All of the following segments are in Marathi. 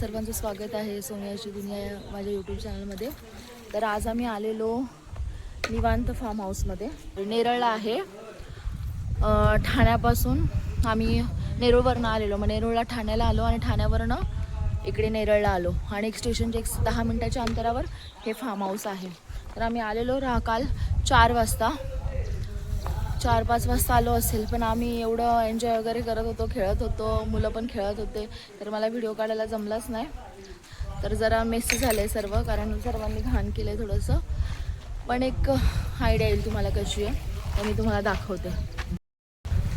सर्वांचं स्वागत आहे सोनियाची दुनिया या माझ्या यूट्यूब चॅनलमध्ये। तर आज आम्ही आलेलो निवांत फार्म हाऊसमध्ये नेरळला आहे। ठाण्यापासून आम्ही नेरूळवरनं आलेलो, मग नेरूळला ठाण्याला आलो आणि ठाण्यावरनं इकडे नेरळला आलो आणि एक स्टेशनच्या 10 मिनिटाच्या अंतरावर हे फार्म हाऊस आहे। तर आम्ही आलेलो काल 4 वाजता 4-5 वाजता आलो असेल, पण आम्ही एवढं एन्जॉय वगैरे करत होतो, खेळत होतो, मुलं पण खेळत होते, तर मला व्हिडिओ काढायला जमलाच नाही। तर जरा मेसी झाले सर्व, कारण सर्वांनी घाण केलं थोडंसं, पण एक आयडिया येईल तुम्हाला कशी आहे तर मी तुम्हाला दाखवते।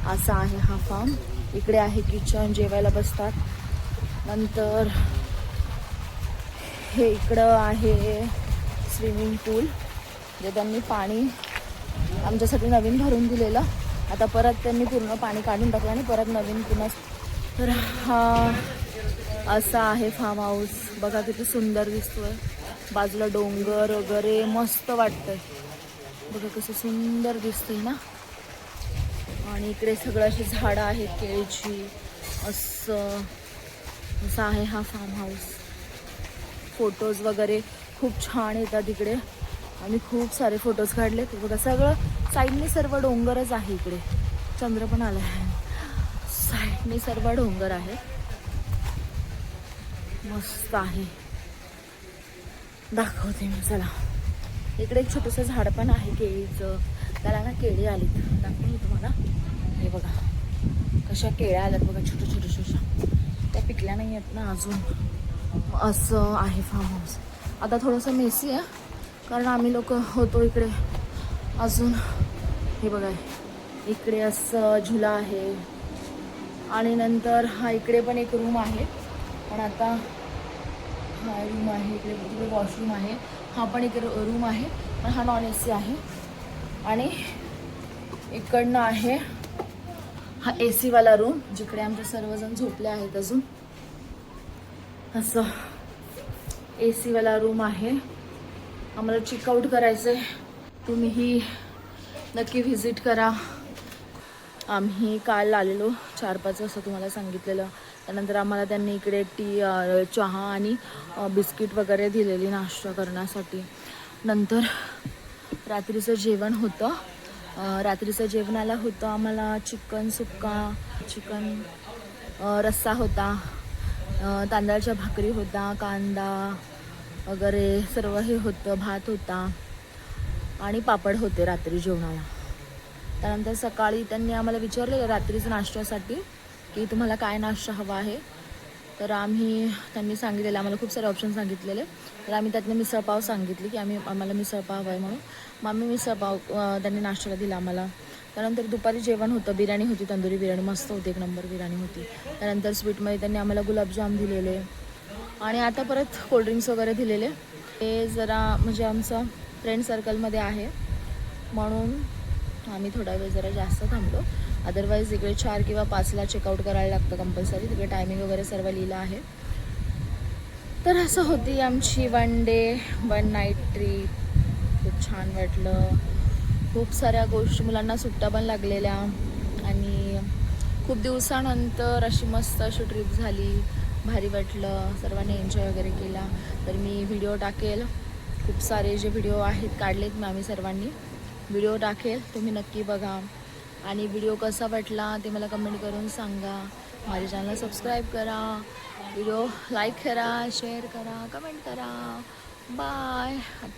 असा आहे हा फार्म, इकडे आहे किचन, जेवायला बसतात, नंतर हे इकडं आहे स्विमिंग पूल, जे त्यांनी पाणी आमच्यासाठी नवीन भरून दिलेलं, आता परत त्यांनी पूर्ण पाणी काढून टाकलं आणि परत नवीन पुन्हा। तर हा असा आहे फार्म हाऊस, बघा किती सुंदर दिसतोय, बाजूला डोंगर वगैरे मस्त वाटतंय, बघा कसं सुंदर दिसतंय ना। आणि इकडे सगळं अशी झाडं आहेत केळीची, असं आहे हा फार्म हाऊस। फोटोज वगैरे खूप छान येतात इकडे, आम्ही खूप सारे फोटोज काढले। बघा सगळं साईडने सर्व डोंगरच आहे, इकडे चंद्र पण आला आहे, साईडने सर्व डोंगर आहे, मस्त आहे, दाखवते मी, चला। इकडे एक छोटंसं झाड पण आहे केळीचं, त्याला ना केळी आलीत, दाखवते मी तुम्हाला, हे बघा कशा केळ्या आल्यात बघा, छोट्या छोट्या, त्या पिकल्या नाही आहेत ना अजून। असं आहे फार्म हाऊस। आता थोडंसं मेसी आहे, कारण आम्ही लोक होतो इकडे अजून। हे बघा इकडे असं झुला आहे, आणि नंतर हा इकडे पण एक रूम आहे, पण आता हा रूम आहे, इकडे वॉशरूम आहे, हा पण एक रूम आहे, पण हा नॉन AC आहे। आणि इकडनं आहे हा AC वाला रूम, जिकडे आमचे सर्वजण झोपले आहेत अजून, असं AC वाला रूम आहे। आम्हाला चेकआउट करायचं आहे, तुम्हीही नक्की व्हिजिट करा। आम्ही काल आलेलो 4-5 वाजता तुम्हाला सांगितलेलं, त्यानंतर आम्हाला त्यांनी इकडे चहा आणि बिस्किट वगैरे दिलेली नाश्ता करण्यासाठी। नंतर रात्रीचं जेवण होतं, रात्रीचं जेवणाला होतं आम्हाला चिकन सुक्का, चिकन रस्सा होता, तांदळाच्या भाकरी होता, कांदा वगैरे सर्व हे होतं, भात होता आणि पापड होते रात्री जेवणाला। त्यानंतर सकाळी त्यांनी आम्हाला विचारलेलं रात्रीचं नाश्त्यासाठी की तुम्हाला काय नाश्ता हवा आहे, तर त्यांनी सांगितलेलं, आम्हाला खूप सारे ऑप्शन सांगितलेले, तर आम्ही त्यातनं मिसळपाव सांगितली की आम्हाला मिसळपाव हवा आहे म्हणून, मग आम्ही मिसळपाव त्यांनी नाश्त्याला दिला आम्हाला। त्यानंतर दुपारी जेवण होतं, बिर्याणी होती, तंदुरी बिर्याणी मस्त होती, 1 नंबर बिर्याणी होती। त्यानंतर स्वीटमध्ये त्यांनी आम्हाला गुलाबजाम दिलेले, आणि आता परत कोल्ड्रिंक्स वगैरे दिलेले। ते जरा म्हणजे आमचं फ्रेंड सर्कलमध्ये आहे म्हणून आम्ही थोडा वेळ जरा जास्त थांबलो, अदरवाईज इकडे 4 किंवा 5ला चेकआउट करायला लागतं कंपल्सरी, तिकडे टायमिंग वगैरे सर्व लिहिलं आहे। तर असं होती आमची 1 डे 1 नाईट ट्रिप, खूप छान वाटलं, खूप साऱ्या गोष्टी, मुलांना सुट्ट्या पण लागलेल्या, आणि खूप दिवसानंतर अशी मस्त अशी ट्रिप झाली, भारी वाटलं, सर्वांनी एन्जॉय वगैरे केला। तर मी व्हिडिओ टाकेल, खूप सारे जे व्हिडिओ आहेत काढलेत मी, आम्ही सर्वांनी व्हिडिओ टाकेल, तुम्ही नक्की बघा, आणि व्हिडिओ कसा वाटला ते मला कमेंट करून सांगा। माझ्या चॅनलला सबस्क्राईब करा, व्हिडिओ लाईक करा, शेअर करा, कमेंट करा, बाय।